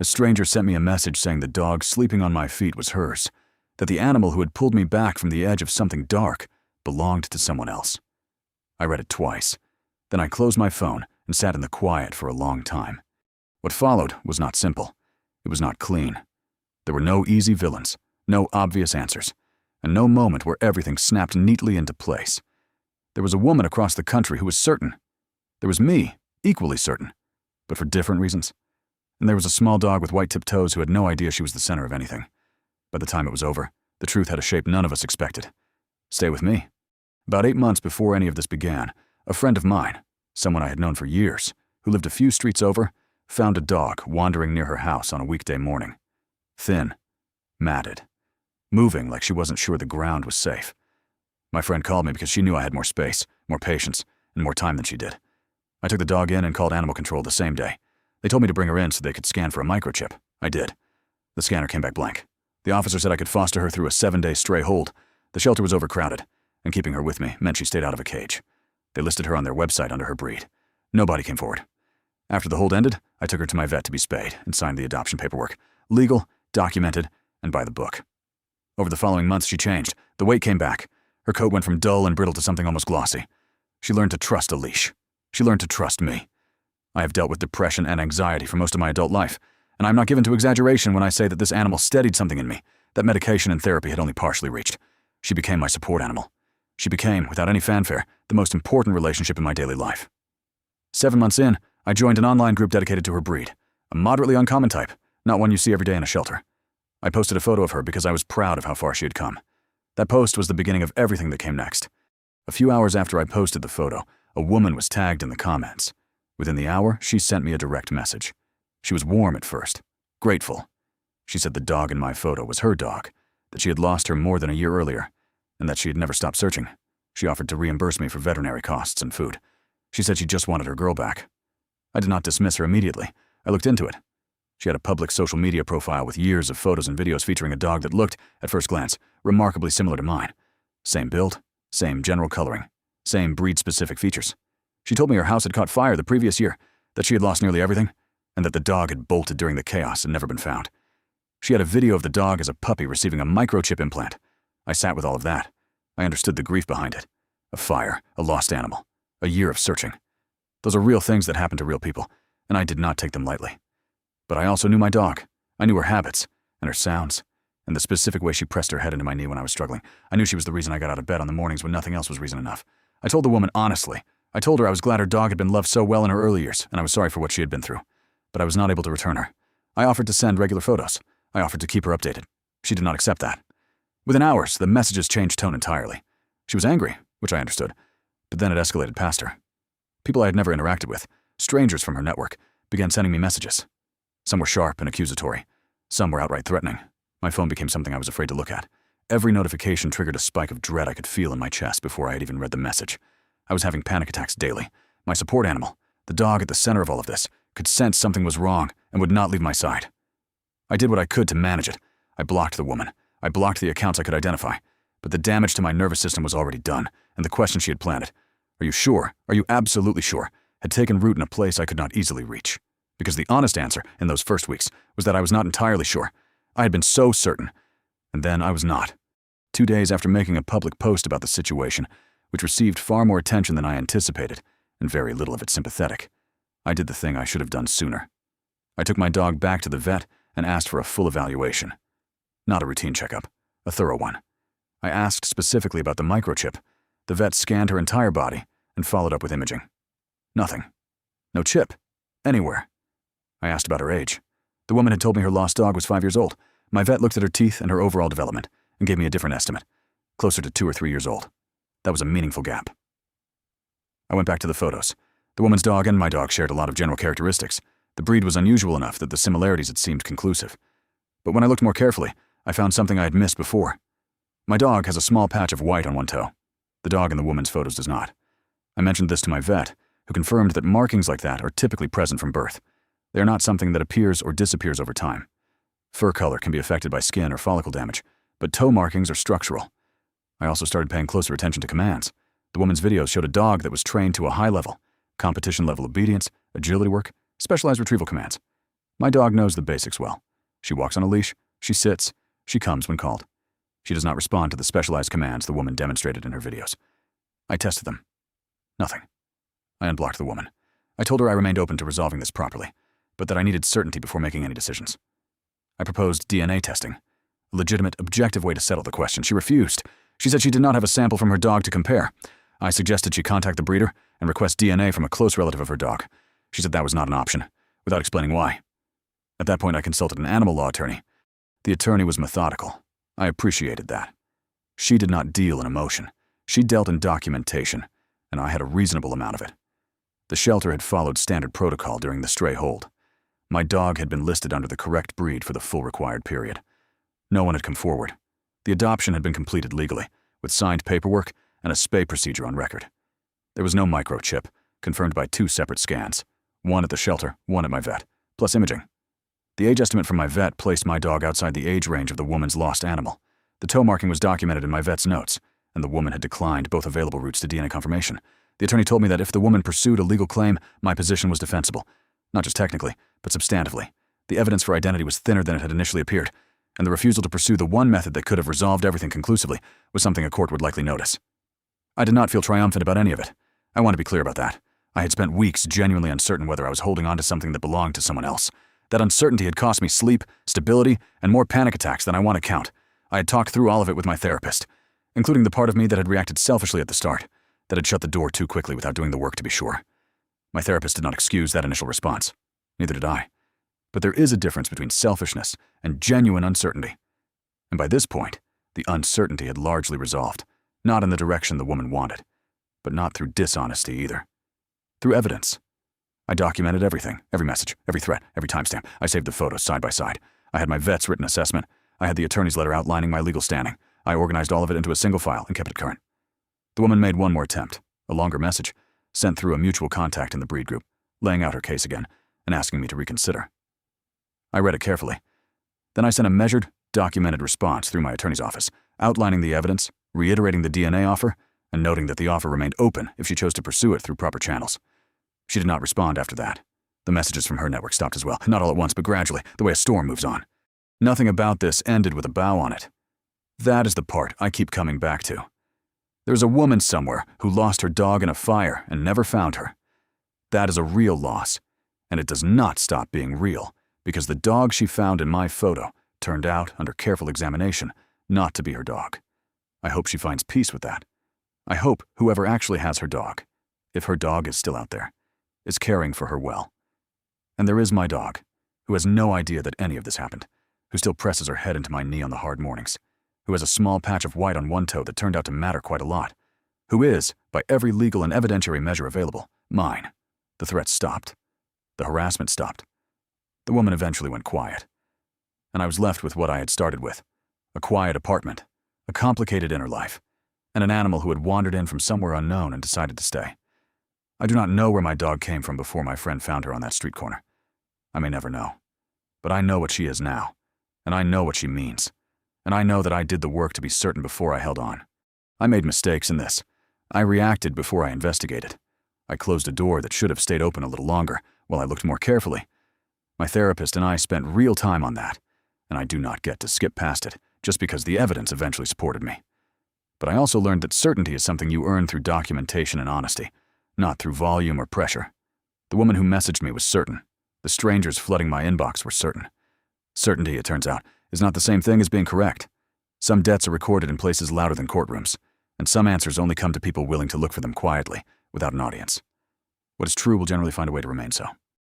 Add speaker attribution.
Speaker 1: A stranger sent me a message saying the dog sleeping on my feet was hers, that the animal who had pulled me back from the edge of something dark belonged to someone else. I read it twice. Then I closed my phone and sat in the quiet for a long time. What followed was not simple. It was not clean. There were no easy villains, no obvious answers, and no moment where everything snapped neatly into place. There was a woman across the country who was certain. There was me, equally certain, but for different reasons. And there was a small dog with white-tipped toes who had no idea she was the center of anything. By the time it was over, the truth had a shape none of us expected. Stay with me. About 8 months before any of this began, a friend of mine, someone I had known for years, who lived a few streets over, found a dog wandering near her house on a weekday morning. Thin, matted, moving like she wasn't sure the ground was safe. My friend called me because she knew I had more space, more patience, and more time than she did. I took the dog in and called animal control the same day. They told me to bring her in so they could scan for a microchip. I did. The scanner came back blank. The officer said I could foster her through a 7-day stray hold. The shelter was overcrowded, and keeping her with me meant she stayed out of a cage. They listed her on their website under her breed. Nobody came forward. After the hold ended, I took her to my vet to be spayed and signed the adoption paperwork. Legal, documented, and by the book. Over the following months, she changed. The weight came back. Her coat went from dull and brittle to something almost glossy. She learned to trust a leash. She learned to trust me. I have dealt with depression and anxiety for most of my adult life, and I'm not given to exaggeration when I say that this animal steadied something in me that medication and therapy had only partially reached. She became my support animal. She became, without any fanfare, the most important relationship in my daily life. 7 months in, I joined an online group dedicated to her breed, a moderately uncommon type, not one you see every day in a shelter. I posted a photo of her because I was proud of how far she had come. That post was the beginning of everything that came next. A few hours after I posted the photo, a woman was tagged in the comments. Within the hour, she sent me a direct message. She was warm at first, grateful. She said the dog in my photo was her dog, that she had lost her more than a year earlier, and that she had never stopped searching. She offered to reimburse me for veterinary costs and food. She said she just wanted her girl back. I did not dismiss her immediately. I looked into it. She had a public social media profile with years of photos and videos featuring a dog that looked, at first glance, remarkably similar to mine. Same build, same general coloring, same breed-specific features. She told me her house had caught fire the previous year, that she had lost nearly everything, and that the dog had bolted during the chaos and never been found. She had a video of the dog as a puppy receiving a microchip implant. I sat with all of that. I understood the grief behind it. A fire, a lost animal, a year of searching. Those are real things that happen to real people, and I did not take them lightly. But I also knew my dog. I knew her habits, and her sounds, and the specific way she pressed her head into my knee when I was struggling. I knew she was the reason I got out of bed on the mornings when nothing else was reason enough. I told the woman honestly. I told her I was glad her dog had been loved so well in her early years, and I was sorry for what she had been through. But I was not able to return her. I offered to send regular photos. I offered to keep her updated. She did not accept that. Within hours, the messages changed tone entirely. She was angry, which I understood, but then it escalated past her. People I had never interacted with, strangers from her network, began sending me messages. Some were sharp and accusatory. Some were outright threatening. My phone became something I was afraid to look at. Every notification triggered a spike of dread I could feel in my chest before I had even read the message. I was having panic attacks daily. My support animal, the dog at the center of all of this, could sense something was wrong and would not leave my side. I did what I could to manage it. I blocked the woman. I blocked the accounts I could identify. But the damage to my nervous system was already done, and the question she had planted, "Are you sure? Are you absolutely sure?" had taken root in a place I could not easily reach. Because the honest answer in those first weeks was that I was not entirely sure. I had been so certain, and then I was not. 2 days after making a public post about the situation, which received far more attention than I anticipated, and very little of it sympathetic, I did the thing I should have done sooner. I took my dog back to the vet and asked for a full evaluation. Not a routine checkup, a thorough one. I asked specifically about the microchip. The vet scanned her entire body and followed up with imaging. Nothing. No chip. Anywhere. I asked about her age. The woman had told me her lost dog was 5 years old. My vet looked at her teeth and her overall development and gave me a different estimate, closer to 2 or 3 years old. That was a meaningful gap. I went back to the photos. The woman's dog and my dog shared a lot of general characteristics. The breed was unusual enough that the similarities had seemed conclusive. But when I looked more carefully, I found something I had missed before. My dog has a small patch of white on one toe. The dog in the woman's photos does not. I mentioned this to my vet, who confirmed that markings like that are typically present from birth. They are not something that appears or disappears over time. Fur color can be affected by skin or follicle damage, but toe markings are structural. I also started paying closer attention to commands. The woman's videos showed a dog that was trained to a high level, competition-level obedience, agility work, specialized retrieval commands. My dog knows the basics well. She walks on a leash, she sits, she comes when called. She does not respond to the specialized commands the woman demonstrated in her videos. I tested them. Nothing. I unblocked the woman. I told her I remained open to resolving this properly, but that I needed certainty before making any decisions. I proposed DNA testing, a legitimate, objective way to settle the question. She refused. She said she did not have a sample from her dog to compare. I suggested she contact the breeder and request DNA from a close relative of her dog. She said that was not an option, without explaining why. At that point, I consulted an animal law attorney. The attorney was methodical. I appreciated that. She did not deal in emotion. She dealt in documentation, and I had a reasonable amount of it. The shelter had followed standard protocol during the stray hold. My dog had been listed under the correct breed for the full required period. No one had come forward. The adoption had been completed legally, with signed paperwork and a spay procedure on record. There was no microchip, confirmed by 2 separate scans, one at the shelter, one at my vet, plus imaging. The age estimate from my vet placed my dog outside the age range of the woman's lost animal. The toe marking was documented in my vet's notes, and the woman had declined both available routes to DNA confirmation. The attorney told me that if the woman pursued a legal claim, my position was defensible. Not just technically, but substantively. The evidence for identity was thinner than it had initially appeared, and the refusal to pursue the one method that could have resolved everything conclusively was something a court would likely notice. I did not feel triumphant about any of it. I want to be clear about that. I had spent weeks genuinely uncertain whether I was holding on to something that belonged to someone else. That uncertainty had cost me sleep, stability, and more panic attacks than I want to count. I had talked through all of it with my therapist, including the part of me that had reacted selfishly at the start, that had shut the door too quickly without doing the work to be sure. My therapist did not excuse that initial response. Neither did I. But there is a difference between selfishness and genuine uncertainty. And by this point, the uncertainty had largely resolved, not in the direction the woman wanted, but not through dishonesty either. Through evidence. I documented everything, every message, every threat, every timestamp. I saved the photos side by side. I had my vet's written assessment. I had the attorney's letter outlining my legal standing. I organized all of it into a single file and kept it current. The woman made one more attempt, a longer message, sent through a mutual contact in the breed group, laying out her case again and asking me to reconsider. I read it carefully. Then I sent a measured, documented response through my attorney's office, outlining the evidence, reiterating the DNA offer, and noting that the offer remained open if she chose to pursue it through proper channels. She did not respond after that. The messages from her network stopped as well, not all at once, but gradually, the way a storm moves on. Nothing about this ended with a bow on it. That is the part I keep coming back to. There's a woman somewhere who lost her dog in a fire and never found her. That is a real loss, and it does not stop being real, because the dog she found in my photo turned out, under careful examination, not to be her dog. I hope she finds peace with that. I hope whoever actually has her dog, if her dog is still out there, is caring for her well. And there is my dog, who has no idea that any of this happened, who still presses her head into my knee on the hard mornings, who has a small patch of white on one toe that turned out to matter quite a lot, who is, by every legal and evidentiary measure available, mine. The threats stopped. The harassment stopped. The woman eventually went quiet. And I was left with what I had started with, a quiet apartment, a complicated inner life, and an animal who had wandered in from somewhere unknown and decided to stay. I do not know where my dog came from before my friend found her on that street corner. I may never know. But I know what she is now, and I know what she means, and I know that I did the work to be certain before I held on. I made mistakes in this. I reacted before I investigated. I closed a door that should have stayed open a little longer while I looked more carefully. My therapist and I spent real time on that, and I do not get to skip past it just because the evidence eventually supported me. But I also learned that certainty is something you earn through documentation and honesty, not through volume or pressure. The woman who messaged me was certain. The strangers flooding my inbox were certain. Certainty, it turns out, is not the same thing as being correct. Some debts are recorded in places louder than courtrooms, and some answers only come to people willing to look for them quietly, without an audience. What is true will generally find a way to remain so.